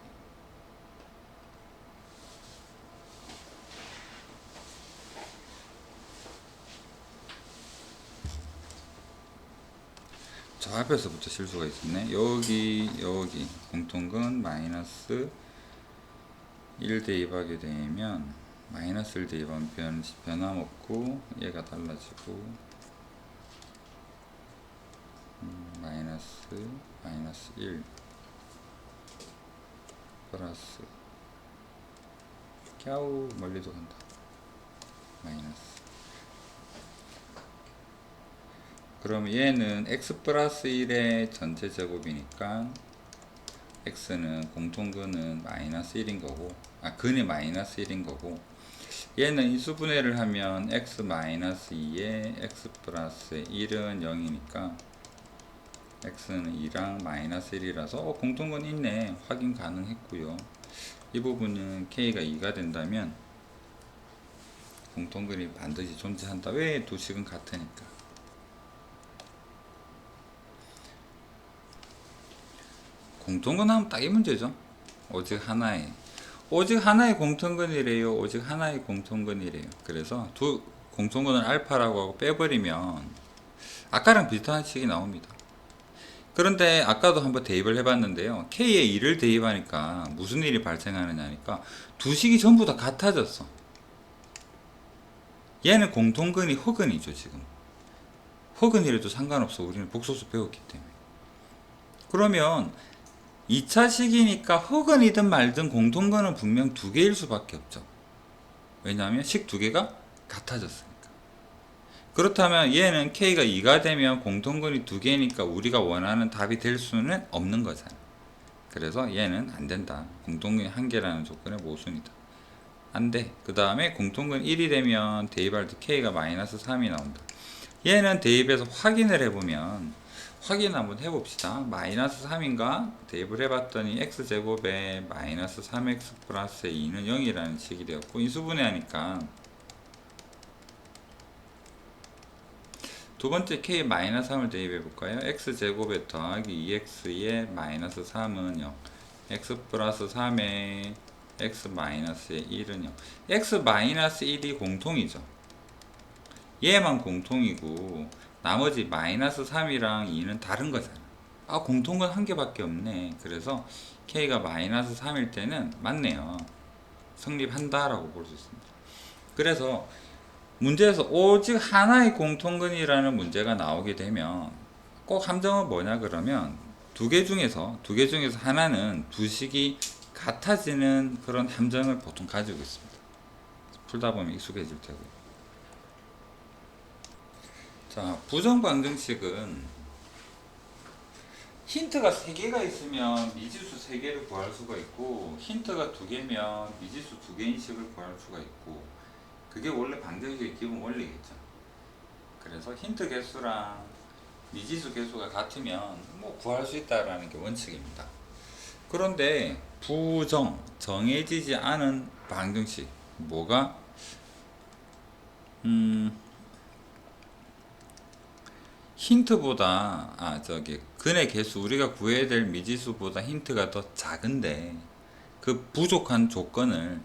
저 앞에서부터 실수가 있었네. 여기 공통근 마이너스 1 대입하게 되면 마이너스 1 대입하면 변함없고 얘가 달라지고 마이너스 1 플러스 겨우 멀리도 간다. 마이너스. 그럼 얘는 x 플러스 1의 전체 제곱이니까 x는 공통근은 마이너스 1인 거고, 근이 마이너스 1인 거고, 얘는 인수분해를 하면 x 마이너스 2에 x 플러스 1은 0이니까 x는 2랑 마이너스 1이라서 공통근 있네. 확인 가능했고요. 이 부분은 k가 2가 된다면 공통근이 반드시 존재한다. 왜 두 식은 같으니까. 공통근 하면 딱 이 문제죠. 오직 하나의 공통근이래요. 오직 하나의 공통근이래요. 그래서 두 공통근을 알파라고 하고 빼버리면 아까랑 비슷한 식이 나옵니다. 그런데 아까도 한번 대입을 해봤는데요. k에 2를 대입하니까 무슨 일이 발생하느냐니까 두 식이 전부 다 같아졌어. 얘는 공통근이 허근이죠. 지금 허근이라도 상관없어. 우리는 복소수 배웠기 때문에. 그러면 2차 식이니까 허근이든 말든 공통근은 분명 두 개일 수밖에 없죠. 왜냐하면 식 두 개가 같아졌으니까. 그렇다면 얘는 k가 2가 되면 공통근이 두 개니까 우리가 원하는 답이 될 수는 없는 거잖아. 그래서 얘는 안 된다. 공통근이 한 개라는 조건의 모순이다. 안 돼. 그 다음에 공통근 1이 되면 대입할 때 k가 마이너스 3이 나온다. 얘는 대입해서 확인을 해보면, 확인 한번 해봅시다. 마이너스 3인가? 대입을 해봤더니 x제곱에 마이너스 3x 플러스 2는 0이라는 식이 되었고, 인수분해 하니까 두 번째 k 마이너스 3을 대입해 볼까요? x제곱에 더하기 2x에 마이너스 3은 0, x 플러스 3에 x 마이너스의 1은 0. x 마이너스 1이 공통이죠. 얘만 공통이고 나머지 마이너스 3이랑 2는 다른 거잖아. 공통은 한 개밖에 없네. 그래서 k가 마이너스 3일 때는 맞네요. 성립한다라고 볼 수 있습니다. 그래서 문제에서 오직 하나의 공통근이라는 문제가 나오게 되면 꼭 함정은 뭐냐 그러면 두 개 중에서 하나는 두 식이 같아지는 그런 함정을 보통 가지고 있습니다. 풀다 보면 익숙해질 테고요. 자, 부정방정식은 힌트가 3개가 있으면 미지수 3개를 구할 수가 있고, 힌트가 2개면 미지수 2개인 식을 구할 수가 있고, 그게 원래 방정식의 기본 원리겠죠. 그래서 힌트 개수랑 미지수 개수가 같으면 뭐 구할 수 있다라는 게 원칙입니다. 그런데 정해지지 않은 방정식, 뭐가 힌트보다 근의 개수, 우리가 구해야 될 미지수보다 힌트가 더 작은데 그 부족한 조건을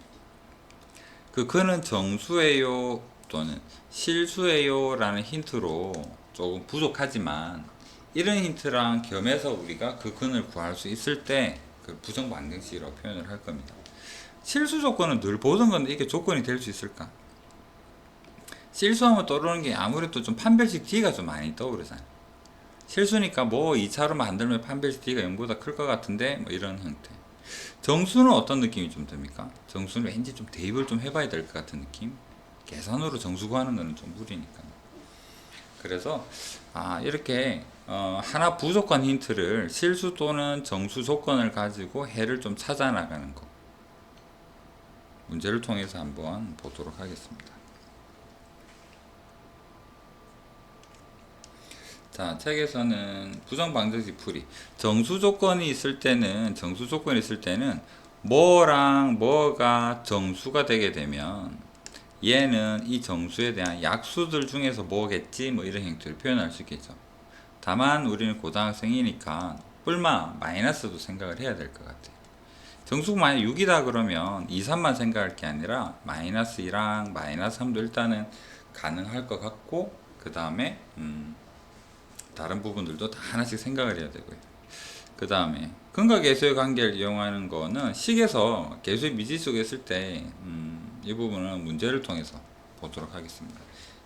그 근은 정수예요 또는 실수예요 라는 힌트로 조금 부족하지만, 이런 힌트랑 겸해서 우리가 그 근을 구할 수 있을 때 그 부정방정식이라고 표현을 할 겁니다. 실수 조건은 늘 보던 건데 이게 조건이 될 수 있을까? 실수하면 떠오르는 게 아무래도 좀 판별식 D가 좀 많이 떠오르잖아요. 실수니까 뭐 2차로 만들면 판별식 D가 0보다 클 것 같은데 뭐 이런 형태. 정수는 어떤 느낌이 좀 듭니까? 정수는 왠지 좀 대입을 좀 해봐야 될 것 같은 느낌? 계산으로 정수 구하는 거는 좀 무리니까. 그래서 이렇게 하나 부족한 힌트를 실수 또는 정수 조건을 가지고 해를 좀 찾아 나가는 거, 문제를 통해서 한번 보도록 하겠습니다. 자, 책에서는 부정방정식 풀이, 정수 조건이 있을 때는 뭐랑 뭐가 정수가 되게 되면 얘는 이 정수에 대한 약수들 중에서 뭐겠지, 뭐 이런 형태로 표현할 수 있겠죠. 다만 우리는 고등학생이니까 뿔마 마이너스도 생각을 해야 될 것 같아요. 정수가 만약 6이다 그러면 2, 3만 생각할 게 아니라 마이너스 2랑 마이너스 3도 일단은 가능할 것 같고, 그 다음에 다른 부분들도 다 하나씩 생각을 해야 되고요. 그 다음에 근과 계수의 관계를 이용하는 거는 식에서 계수의 미지수가 있을 때 이 부분은 문제를 통해서 보도록 하겠습니다.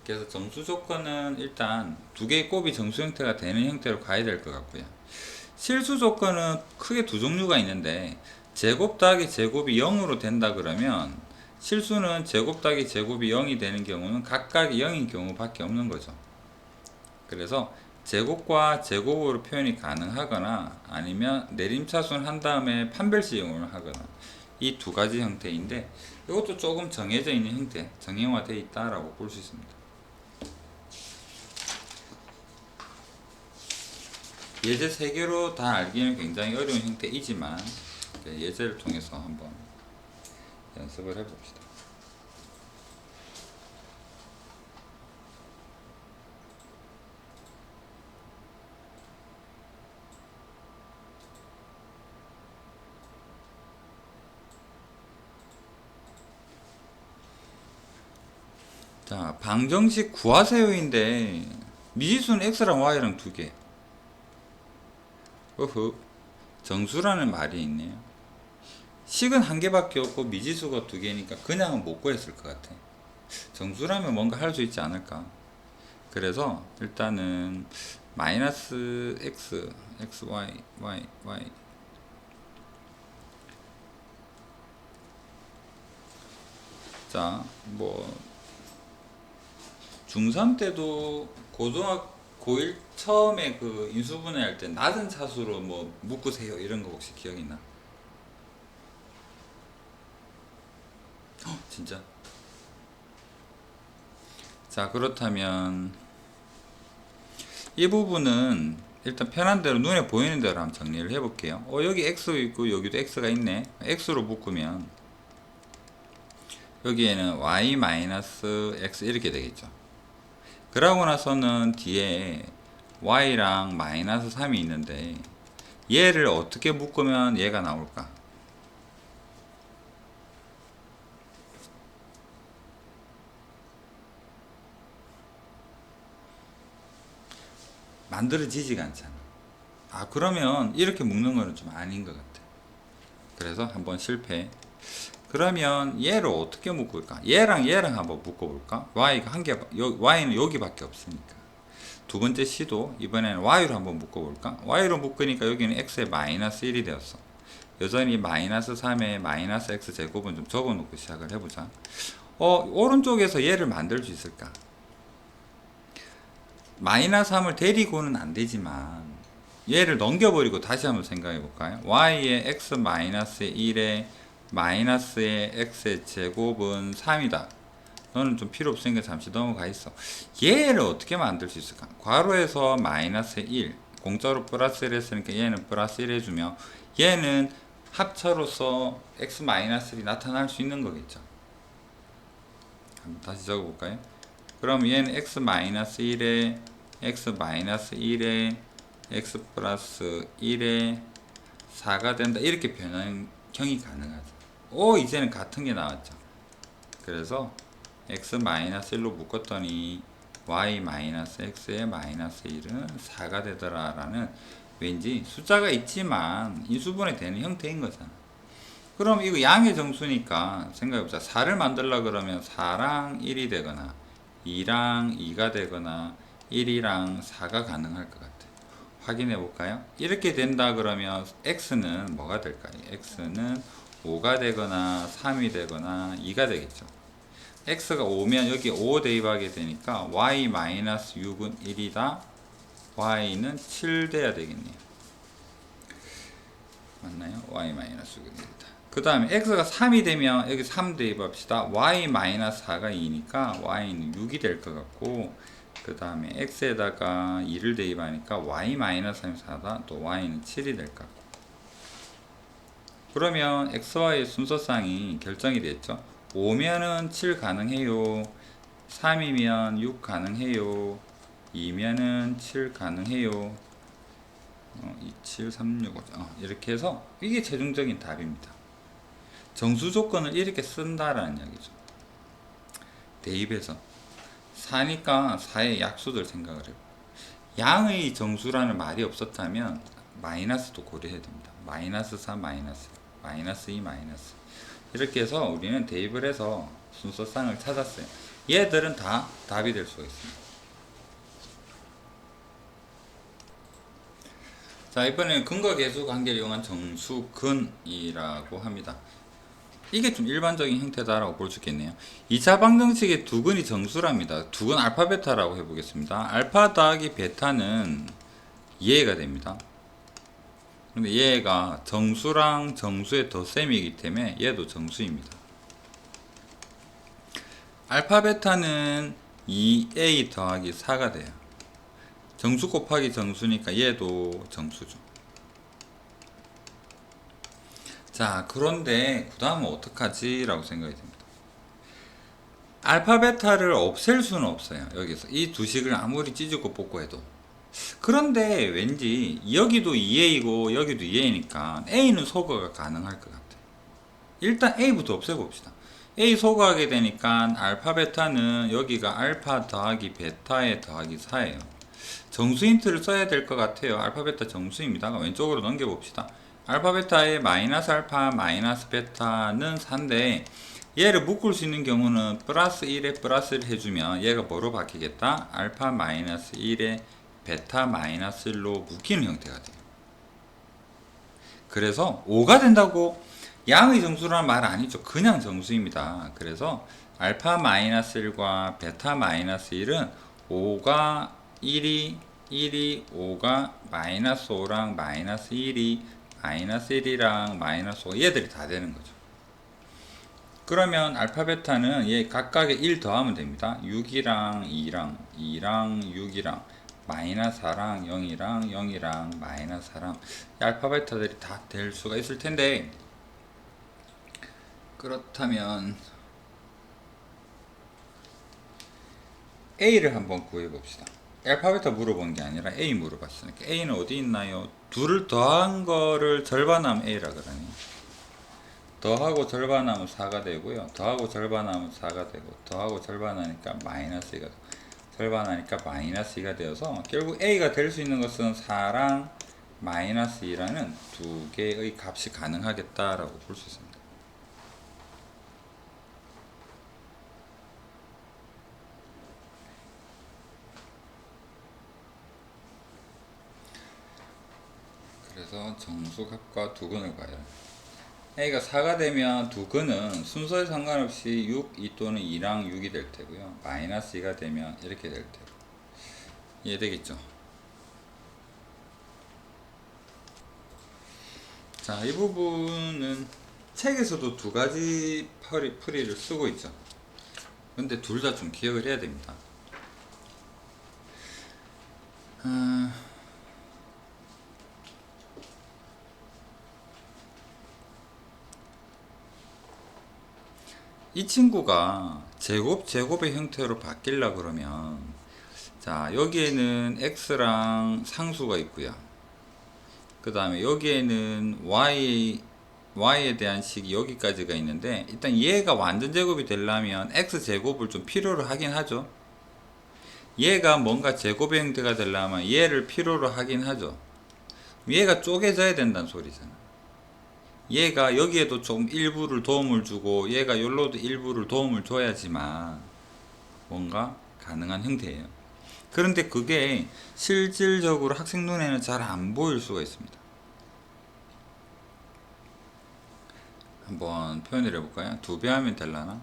그래서 정수 조건은 일단 두 개의 곱이 정수 형태가 되는 형태로 가야 될 것 같고요. 실수 조건은 크게 두 종류가 있는데, 제곱 더하기 제곱이 0으로 된다 그러면 실수는 제곱 더하기 제곱이 0이 되는 경우는 각각이 0인 경우밖에 없는 거죠. 그래서 제곱과 제곱으로 표현이 가능하거나 아니면 내림차순 한 다음에 판별식 이용을 하거나, 이 두 가지 형태인데 이것도 조금 정해져 있는 형태, 정형화되어 있다라고 볼 수 있습니다. 예제 3개로 다 알기는 굉장히 어려운 형태이지만 예제를 통해서 한번 연습을 해봅시다. 자, 방정식 구하세요인데 미지수는 x랑 y랑 두 개. 정수라는 말이 있네요. 식은 한 개밖에 없고 미지수가 두 개니까 그냥은 못 구했을 것 같아. 정수라면 뭔가 할 수 있지 않을까. 그래서 일단은 마이너스 x, x, y, y, y. 자, 뭐 중3 때도 고1 처음에 그 인수분해 할 때 낮은 차수로 뭐 묶으세요 이런 거 혹시 기억이 나? 진짜? 자, 그렇다면 이 부분은 일단 편한 대로 눈에 보이는 대로 한번 정리를 해볼게요. 여기 x 있고 여기도 x가 있네. x로 묶으면 여기에는 y-x 이렇게 되겠죠. 그러고 나서는 뒤에 y랑 마이너스 3이 있는데 얘를 어떻게 묶으면 얘가 나올까? 만들어지지가 않잖아. 그러면 이렇게 묶는 거는 좀 아닌 것 같아. 그래서 한번 실패. 그러면 얘를 어떻게 묶을까? 얘랑 한번 묶어볼까? y가 y는 여기밖에 없으니까. 두 번째 시도, 이번에는 y로 한번 묶어볼까? y로 묶으니까 여기는 x에 마이너스 1이 되었어. 여전히 마이너스 3에 마이너스 x 제곱은 좀 적어놓고 시작을 해보자. 오른쪽에서 얘를 만들 수 있을까? 마이너스 3을 데리고는 안 되지만 얘를 넘겨버리고 다시 한번 생각해 볼까요? y의 x 마이너스 1에 마이너스의 x의 제곱은 3이다. 너는 좀 필요 없으니까 잠시 넘어가 있어. 얘를 어떻게 만들 수 있을까? 괄호에서 마이너스 1, 공짜로 플러스 1 했으니까 얘는 플러스 1 해주면 얘는 합차로서 x 마이너스 1이 나타날 수 있는 거겠죠. 한번 다시 적어볼까요? 그럼 얘는 x 마이너스 1에 x 마이너스 1에 x 플러스 1에 4가 된다. 이렇게 변형이 가능하죠. 이제는 같은 게 나왔죠. 그래서 x 마이너스 1로 묶었더니 y 마이너스 x의 마이너스 1은 4가 되더라 라는, 왠지 숫자가 있지만 인수분해 되는 형태인 거잖아. 그럼 이거 양의 정수니까 생각해보자. 4를 만들려 그러면 4랑 1이 되거나 2랑 2가 되거나 1이랑 4가 가능할 것 같아. 확인해 볼까요? 이렇게 된다 그러면 x는 뭐가 될까요? x는 5가 되거나 3이 되거나 2가 되겠죠. x가 5면 여기 5 대입하게 되니까 y-6은 1이다. y는 7 돼야 되겠네요. 맞나요? y-6은 1이다. 그 다음에 x가 3이 되면 여기 3 대입합시다. y-4가 2니까 y는 6이 될 것 같고, 그 다음에 x에다가 2를 대입하니까 y-3이 4다. 또 y는 7이 될 것 같고. 그러면 xy의 순서상이 결정이 됐죠. 5면은 7 가능해요. 3이면 6 가능해요. 2면은 7 가능해요. 2, 7, 3, 6, 5. 이렇게 해서 이게 최종적인 답입니다. 정수 조건을 이렇게 쓴다라는 이야기죠. 대입해서 4니까 4의 약수들 생각을 해요. 양의 정수라는 말이 없었다면 마이너스도 고려해야 됩니다. 마이너스 4, 마이너스 2, 마이너스. 이렇게 해서 우리는 대입을 해서 순서상을 찾았어요. 얘들은 다 답이 될 수가 있습니다. 자, 이번에는 근거계수 관계를 이용한 정수근이라고 합니다. 이게 좀 일반적인 형태다라고 볼 수 있겠네요. 2차 방정식의 두근이 정수랍니다. 두근 알파 베타라고 해보겠습니다. 알파 더하기 베타는 이해가 됩니다. 근데 얘가 정수랑 정수의 덧셈이기 때문에 얘도 정수입니다. 알파 베타는 2a 더하기 4가 돼요. 정수 곱하기 정수니까 얘도 정수죠. 자, 그런데 그 다음은 어떡하지? 라고 생각이 듭니다. 알파 베타를 없앨 수는 없어요. 여기서 이 두 식을 아무리 찢고 뽑고 해도. 그런데 왠지 여기도 2a이고 여기도 2a니까 a는 소거가 가능할 것 같아요. 일단 a부터 없애봅시다. a 소거하게 되니까 알파 베타는 여기가 알파 더하기 베타에 더하기 4예요. 정수 힌트를 써야 될 것 같아요. 알파 베타 정수입니다. 왼쪽으로 넘겨봅시다. 알파 베타의 마이너스 알파 마이너스 베타는 4인데 얘를 묶을 수 있는 경우는 플러스 1에 플러스 1 해주면 얘가 뭐로 바뀌겠다? 알파 마이너스 1에 베타 마이너스 1로 묶이는 형태가 돼요. 그래서 5가 된다고 양의 정수라는 말 아니죠. 그냥 정수입니다. 그래서 알파 마이너스 1과 베타 마이너스 1은 5가 1이 5가 마이너스 5랑 마이너스 1이 마이너스 1이랑 마이너스 5 얘들이 다 되는 거죠. 그러면 알파 베타는 얘 각각에 1 더하면 됩니다. 6이랑 2랑 6이랑 마이너스 4랑 0이랑 0이랑 마이너스 4랑 알파 베타들이 다 될 수가 있을 텐데, 그렇다면 A를 한번 구해 봅시다. 알파 베타 물어본 게 아니라 A 물어봤으니까 A는 어디 있나요? 둘을 더한 거를 절반하면 A라 그러니 더하고 절반하면 4가 되고요. 더하고 절반하면 4가 되고 더하고 절반하니까 마이너스 2가 되고 절반하니까 마이너스 2가 되어서 결국 A가 될 수 있는 것은 4랑 마이너스 2라는 두 개의 값이 가능하겠다라고 볼 수 있습니다. 그래서 정수값과 두근을 봐요. A가 4가 되면 두근은 순서에 상관없이 6, 2 또는 2랑 6이 될 테고요. 마이너스 2가 되면 이렇게 될 테고. 이해되겠죠? 자, 이 부분은 책에서도 두 가지 풀이를 쓰고 있죠. 근데 둘 다 좀 기억을 해야 됩니다. 이 친구가 제곱의 형태로 바뀌려 그러면, 자, 여기에는 x랑 상수가 있고요. 그 다음에 여기에는 y에 대한 식이 여기까지가 있는데, 일단 얘가 완전 제곱이 되려면 x 제곱을 좀 필요로 하긴 하죠. 얘가 뭔가 제곱의 형태가 되려면 얘를 필요로 하긴 하죠. 얘가 쪼개져야 된다는 소리잖아. 얘가 여기에도 좀 일부를 도움을 주고 얘가 여기로도 일부를 도움을 줘야지만 뭔가 가능한 형태예요. 그런데 그게 실질적으로 학생 눈에는 잘 안 보일 수가 있습니다. 한번 표현을 해볼까요? 2배 하면 될라나?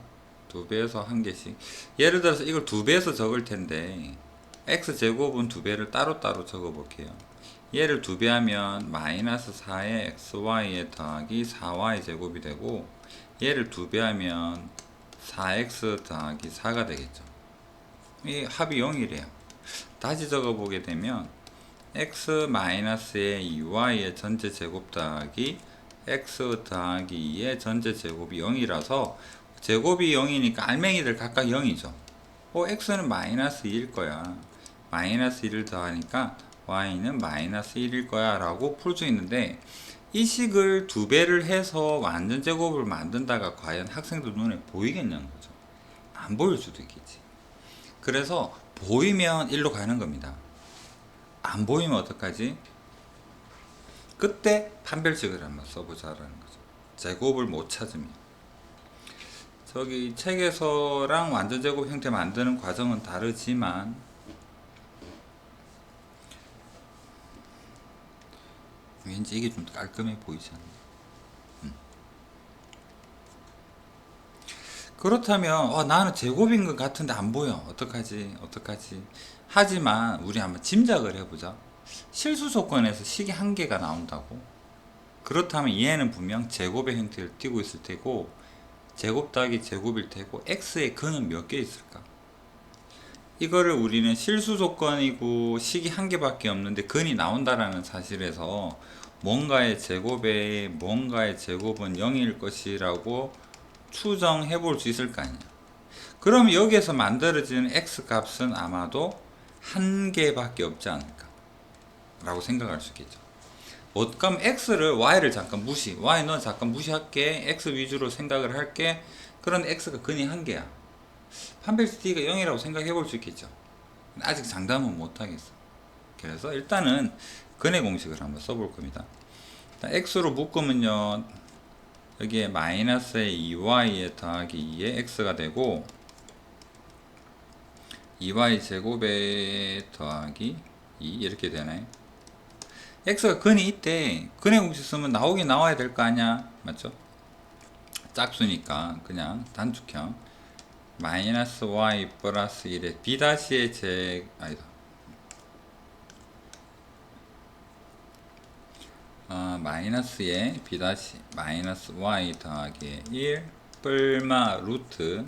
2배에서 1개씩. 예를 들어서 이걸 2배에서 적을 텐데 x제곱은 2배를 따로따로 적어 볼게요. 얘를 2배 하면 마이너스 4의 xy에 더하기 4y 제곱이 되고, 얘를 2배 하면 4x 더하기 4가 되겠죠. 이 합이 0이래요. 다시 적어 보게 되면 x 마이너스의 2y의 전체 제곱 더하기 x 더하기 2의 전체 제곱이 0이라서 제곱이 0이니까 알맹이들 각각 0이죠. x는 마이너스 2일 거야. 마이너스 1을 더하니까 y는 마이너스 1일 거야 라고 풀 수 있는데, 이 식을 2배를 해서 완전 제곱을 만든다가 과연 학생들 눈에 보이겠냐는 거죠. 안 보일 수도 있겠지. 그래서 보이면 1로 가는 겁니다. 안 보이면 어떡하지? 그때 판별식을 한번 써보자라는 거죠. 제곱을 못 찾으면. 저기 책에서랑 완전 제곱 형태 만드는 과정은 다르지만 왠지 이게 좀 깔끔해 보이지 않나? 그렇다면 나는 제곱인 것 같은데 안 보여. 어떡하지? 하지만 우리 한번 짐작을 해보자. 실수 조건에서 식이 한 개가 나온다고? 그렇다면 얘는 분명 제곱의 형태를 띠고 있을 테고, 제곱 더하기 제곱일 테고, x의 근은 몇 개 있을까? 이거를 우리는 실수 조건이고 식이 한 개밖에 없는데 근이 나온다라는 사실에서 뭔가의 제곱은 0일 것이라고 추정해 볼 수 있을 거 아니야. 그럼 여기에서 만들어지는 x 값은 아마도 한 개밖에 없지 않을까 라고 생각할 수 있겠죠. 그럼 x를 y를 잠깐 y 는 잠깐 무시할게, x 위주로 생각을 할게. 그런 x가 근이 한 개야. 판별식 t가 0이라고 생각해 볼 수 있겠죠. 아직 장담은 못 하겠어. 그래서 일단은 근의 공식을 한번 써볼 겁니다. 일단 x로 묶으면요, 여기에 마이너스의 2y에 더하기 2의 x가 되고, 2y 제곱에 더하기 2 이렇게 되나요? x가 근이 있대. 근의 공식 쓰면 나오긴 나와야 될 거 아니야, 맞죠? 짝수니까 그냥 단축형 마이너스 y 플러스 1의 b-의 마이너스의 b- 마이너스 y 더하기 1 뿔마 루트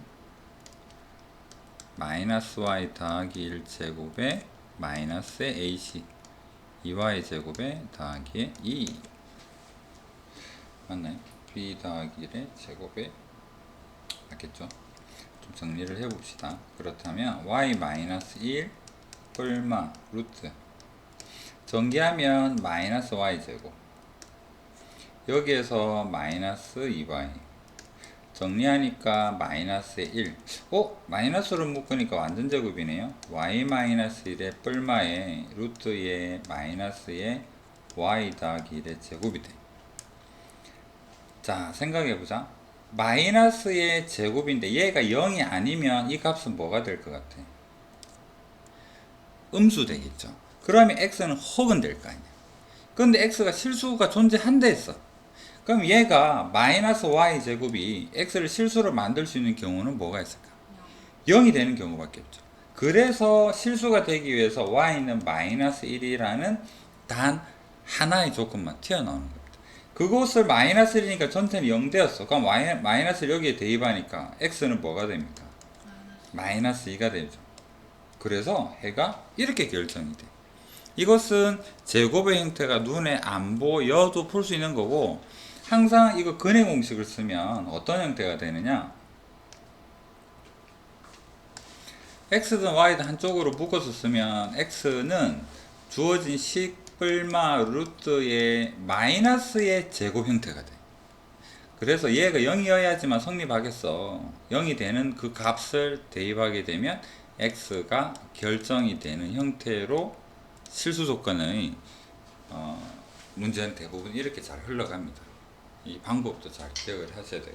마이너스 y 더하기 1 제곱에 마이너스의 ac 2y 제곱에 더하기 2 맞나요? b 더하기 1의 제곱에 맞겠죠? 좀 정리를 해봅시다. 그렇다면 y 마이너스 1 뿔마 루트 전개하면 마이너스 y 제곱, 여기에서 마이너스 2y 정리하니까 마이너스의 1. 마이너스로 묶으니까 완전 제곱이네요. y 마이너스 1의 뿔마에 루트의 마이너스의 y 더하기 1의 제곱이 돼. 자, 생각해보자. 마이너스의 제곱인데 얘가 0이 아니면 이 값은 뭐가 될 것 같아? 음수 되겠죠. 그러면 x는 혹은 될 거 아니야. 근데 x가 실수가 존재한다 했어. 그럼 얘가 마이너스 y 제곱이 x를 실수로 만들 수 있는 경우는 뭐가 있을까? 0이 되는 경우밖에 없죠. 그래서 실수가 되기 위해서 y는 마이너스 1이라는 단 하나의 조건만 튀어나오는 겁니다. 그것을 마이너스 1이니까 전체는 0 되었어. 그럼 마이너스를 여기에 대입하니까 x는 뭐가 됩니까? 마이너스 2가 되죠. 그래서 해가 이렇게 결정이 돼. 이것은 제곱의 형태가 눈에 안 보여도 풀 수 있는 거고, 항상 이거 근의 공식을 쓰면 어떤 형태가 되느냐, x든 y든 한쪽으로 묶어서 쓰면 x는 주어진 식 뿔마 루트의 마이너스의 제곱 형태가 돼. 그래서 얘가 0이어야지만 성립하겠어. 0이 되는 그 값을 대입하게 되면 x가 결정이 되는 형태로 실수 조건의 문제는 대부분 이렇게 잘 흘러갑니다. 이 방법도 잘 기억을 하셔야 돼요.